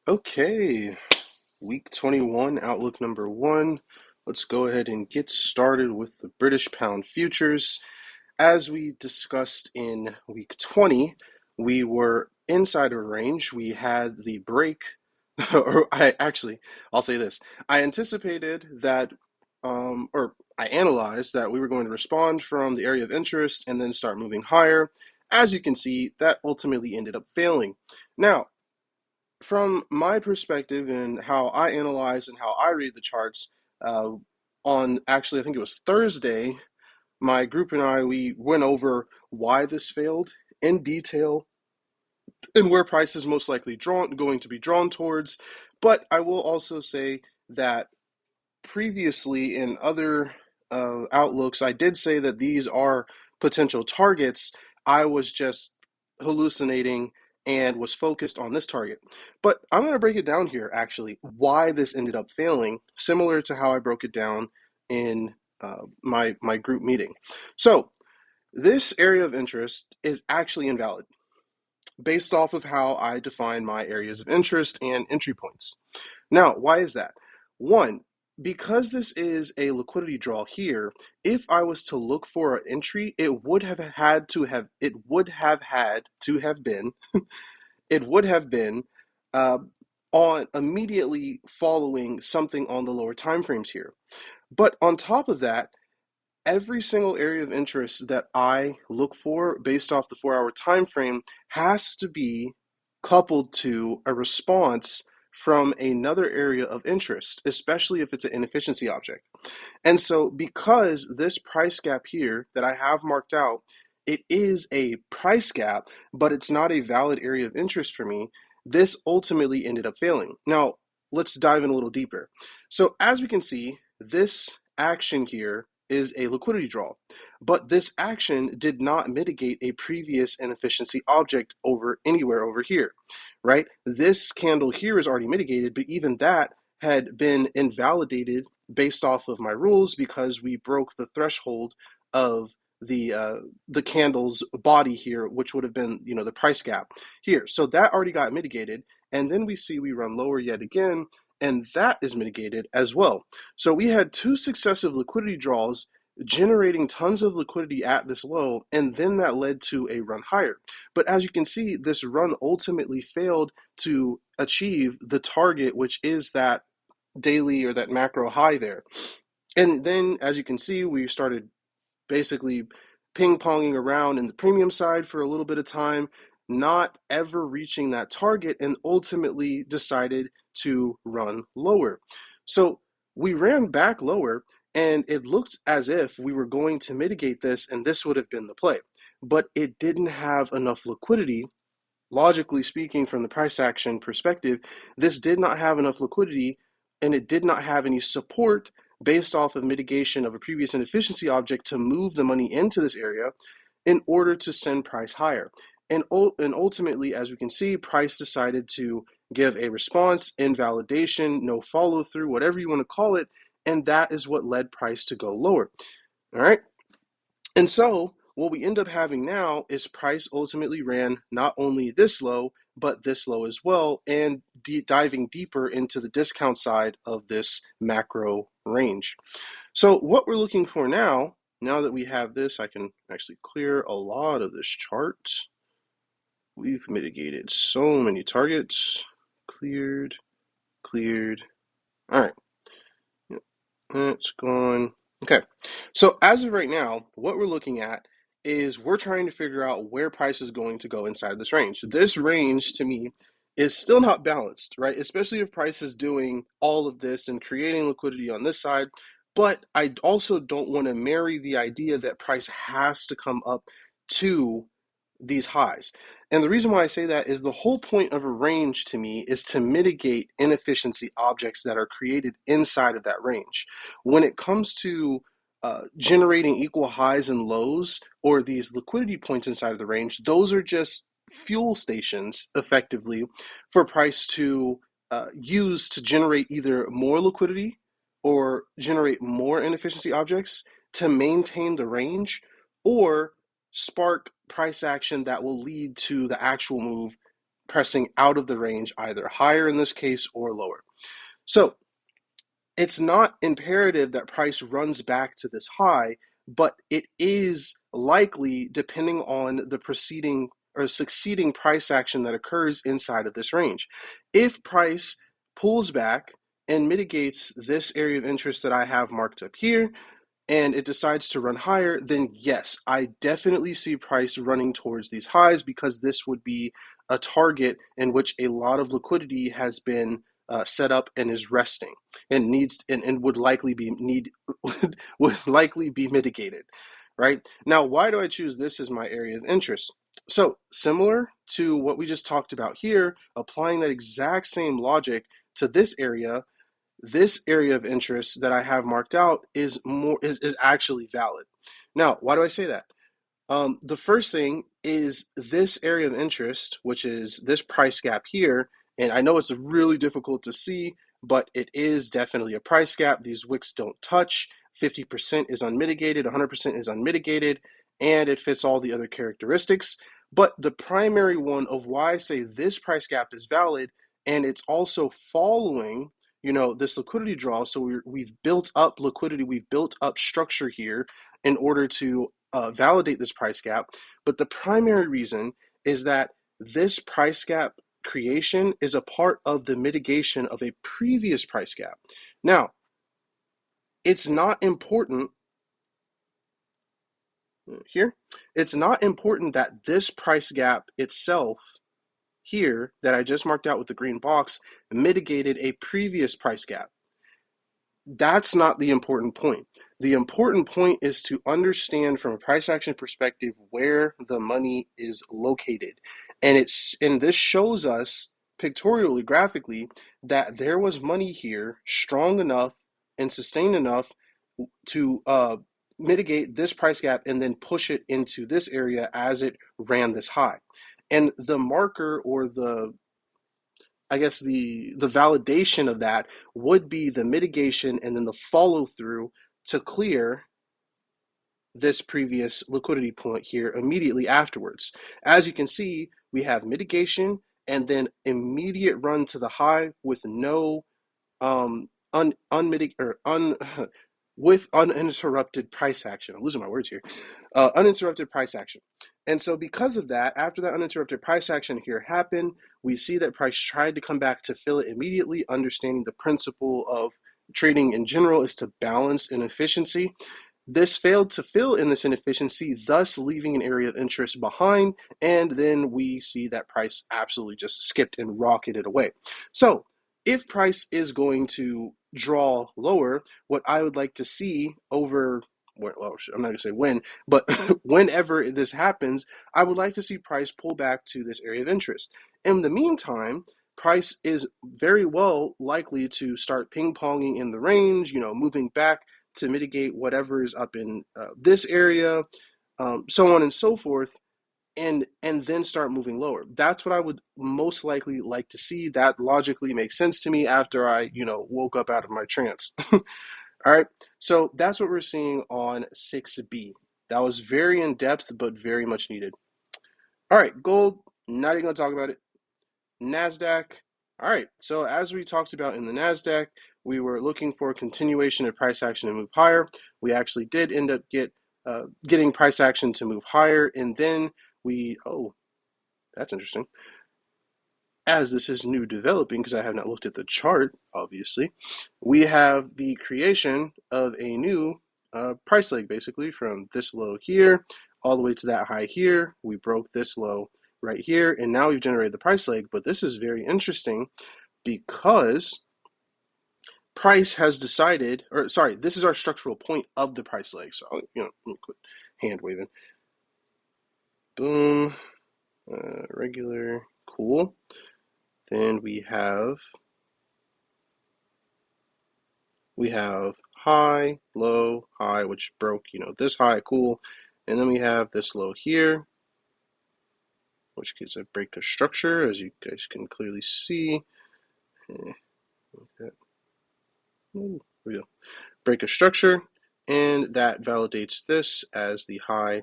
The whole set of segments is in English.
Okay, week 21, outlook number one. Let's go ahead and get started with the British pound futures. As we discussed in week 20, we were inside of a range. We had the break, I'll say this. I anticipated that, or I analyzed that we were going to respond from the area of interest and then start moving higher. As you can see, that ultimately ended up failing. Now, from my perspective and how I analyze and how I read the charts, uh, on actually, I think it was Thursday, my group and we went over why this failed in detail and where price is most likely going to be drawn towards. But I will also say that previously in other outlooks, I did say that these are potential targets. I was just hallucinating and was focused on this target. But I'm going to break it down here, actually, why this ended up failing, similar to how I broke it down in my group meeting. So, this area of interest is actually invalid based off of how I define my areas of interest and entry points. Now, why is that? One, because this is a liquidity draw here, if I was to look for an entry, it would have been uh, on immediately following something on the lower time frames here. But on top of that, every single area of interest that I look for based off the 4 hour time frame has to be coupled to a response from another area of interest, especially if it's an inefficiency object. And so because this price gap here that I have marked out, it is a price gap, but it's not a valid area of interest for me, this ultimately ended up failing. Now, let's dive in a little deeper. So as we can see, this action here is a liquidity draw, but this action did not mitigate a previous inefficiency object over anywhere over here, right? This candle here is already mitigated, but even that had been invalidated based off of my rules because we broke the threshold of the candle's body here, which would have been the price gap here. So that already got mitigated, and then we run lower yet again, and that is mitigated as well. So we had two successive liquidity draws generating tons of liquidity at this low, and then that led to a run higher. But as you can see, this run ultimately failed to achieve the target, which is that daily or that macro high there. And then, as you can see, we started basically ping-ponging around in the premium side for a little bit of time, not ever reaching that target, and ultimately decided to run lower. So we ran back lower, and it looked as if we were going to mitigate this, and this would have been the play. But it didn't have enough liquidity. Logically speaking, from the price action perspective, this did not have enough liquidity, and it did not have any support based off of mitigation of a previous inefficiency object to move the money into this area in order to send price higher. And ultimately, as we can see, price decided to give a response, invalidation, no follow through, whatever you want to call it, and that is what led price to go lower. All right. And so what we end up having now is price ultimately ran not only this low, but this low as well, and diving deeper into the discount side of this macro range. So what we're looking for now that we have this, I can actually clear a lot of this chart. We've mitigated so many targets. Cleared, cleared. All right, it's gone. Okay, so as of right now, what we're looking at is we're trying to figure out where price is going to go inside of this range. This range, to me, is still not balanced, right? Especially if price is doing all of this and creating liquidity on this side. But I also don't want to marry the idea that price has to come up to these highs. And the reason why I say that is the whole point of a range to me is to mitigate inefficiency objects that are created inside of that range. When it comes to generating equal highs and lows or these liquidity points inside of the range, those are just fuel stations effectively for price to use to generate either more liquidity or generate more inefficiency objects to maintain the range or spark price action that will lead to the actual move pressing out of the range, either higher in this case or lower. So it's not imperative that price runs back to this high, but it is likely depending on the preceding or succeeding price action that occurs inside of this range. If price pulls back and mitigates this area of interest that I have marked up here, and it decides to run higher, then yes, I definitely see price running towards these highs, because this would be a target in which a lot of liquidity has been set up and is resting, and would likely be would likely be mitigated. Right now, why do I choose this as my area of interest? So similar to what we just talked about here, applying that exact same logic to this area of interest that I have marked out is actually valid. Now, why do I say that? The first thing is this area of interest, which is this price gap here, and I know it's really difficult to see, but it is definitely a price gap. These wicks don't touch. 50% is unmitigated, 100% is unmitigated, and it fits all the other characteristics. But the primary one of why I say this price gap is valid, and it's also following, this liquidity draw. So we've built up liquidity, we've built up structure here in order to validate this price gap. But the primary reason is that this price gap creation is a part of the mitigation of a previous price gap. Now, it's not important here. It's not important that this price gap itself here that I just marked out with the green box mitigated a previous price gap. That's not the important point. The important point is to understand from a price action perspective where the money is located. And this shows us pictorially, graphically, that there was money here strong enough and sustained enough to mitigate this price gap and then push it into this area as it ran this high. And the marker, or the validation of that would be the mitigation and then the follow through to clear this previous liquidity point here immediately afterwards. As you can see, we have mitigation and then immediate run to the high with no with uninterrupted price action. I'm losing my words here. Uninterrupted price action. And so because of that, after that uninterrupted price action here happened, we see that price tried to come back to fill it immediately, understanding the principle of trading in general is to balance inefficiency. This failed to fill in this inefficiency, thus leaving an area of interest behind, and then we see that price absolutely just skipped and rocketed away. So if price is going to draw lower, what I would like to see over, well, I'm not going to say when, but whenever this happens, I would like to see price pull back to this area of interest. In the meantime, price is very well likely to start ping-ponging in the range, moving back to mitigate whatever is up in this area, so on and so forth, and then start moving lower. That's what I would most likely like to see. That logically makes sense to me after I, woke up out of my trance. All right, so that's what we're seeing on 6B. That was very in depth, but very much needed. All right, gold, not even going to talk about it. NASDAQ. All right, so as we talked about in the NASDAQ, we were looking for a continuation of price action to move higher. We actually did end up getting price action to move higher, and then that's interesting. As this is new developing, because I have not looked at the chart, obviously, we have the creation of a new price leg, basically from this low here all the way to that high here. We broke this low right here, and now we've generated the price leg. But this is very interesting because price has decided, or sorry, this is our structural point of the price leg. So, let me quit hand waving. Boom, regular, cool. Then we have high, low, high, which broke, this high, cool. And then we have this low here, which gives a break of structure, as you guys can clearly see. Like that. There we go. Break of structure, and that validates this as the high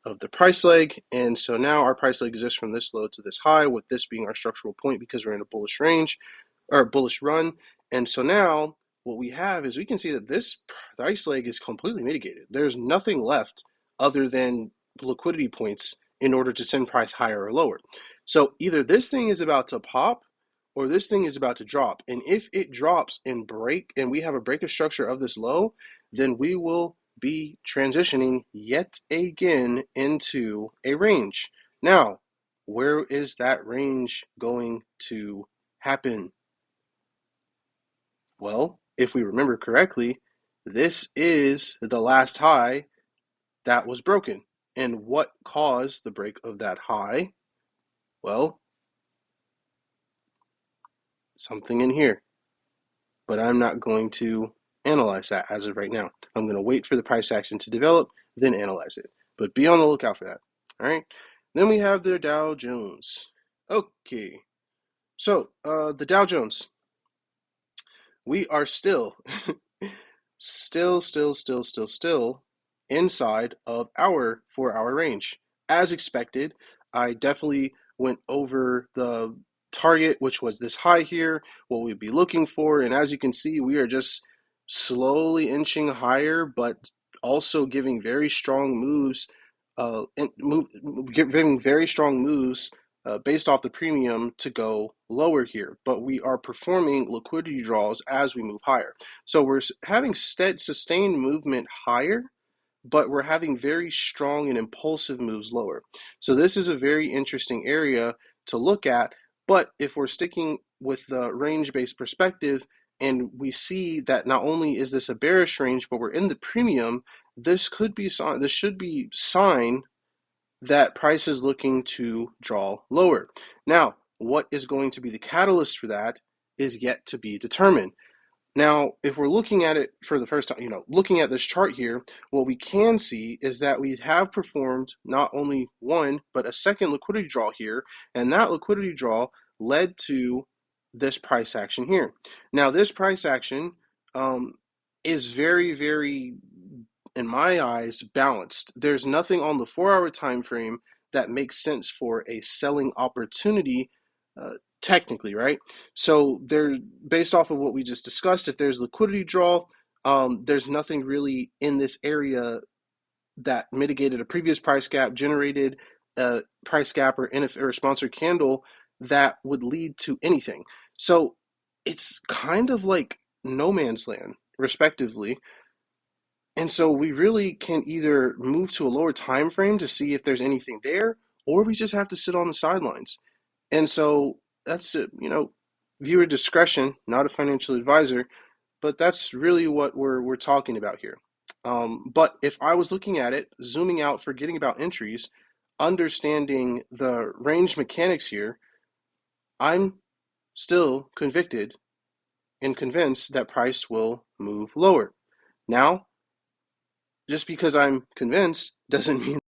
of the price leg. And so now our price leg exists from this low to this high, with this being our structural point because we're in a bullish range or bullish run. And so now what we have is we can see that this price leg is completely mitigated. There's nothing left other than liquidity points in order to send price higher or lower. So either this thing is about to pop or this thing is about to drop. And if it drops and we have a breakup structure of this low, then we will be transitioning yet again into a range. Now, where is that range going to happen? Well, if we remember correctly, this is the last high that was broken. And what caused the break of that high? Well, something in here. But I'm not going to analyze that as of right now. I'm going to wait for the price action to develop, then analyze it. But be on the lookout for that. All right. Then we have the Dow Jones. Okay. So the Dow Jones, we are still still inside of our 4-hour range. As expected, I definitely went over the target, which was this high here, what we'd be looking for. And as you can see, we are just slowly inching higher, but also giving very strong moves, giving very strong moves based off the premium to go lower here. But we are performing liquidity draws as we move higher. So we're having sustained movement higher, but we're having very strong and impulsive moves lower. So this is a very interesting area to look at. But if we're sticking with the range-based perspective and we see that not only is this a bearish range, but we're in the premium, this should be sign that price is looking to draw lower. Now, what is going to be the catalyst for that is yet to be determined. Now, if we're looking at it for the first time, looking at this chart here, what we can see is that we have performed not only one, but a second liquidity draw here, and that liquidity draw led to this price action here. Now, this price action is very, very, in my eyes, balanced. There's nothing on the 4-hour time frame that makes sense for a selling opportunity technically, right? So they're based off of what we just discussed. If there's liquidity draw, there's nothing really in this area that mitigated a previous price gap, generated a price gap or a sponsored candle that would lead to anything. So it's kind of like no man's land, respectively. And so we really can either move to a lower time frame to see if there's anything there, or we just have to sit on the sidelines. And so that's it, viewer discretion, not a financial advisor, but that's really what we're talking about here. But if I was looking at it, zooming out, forgetting about entries, understanding the range mechanics here, I'm still convicted and convinced that price will move lower. Now, just because I'm convinced doesn't mean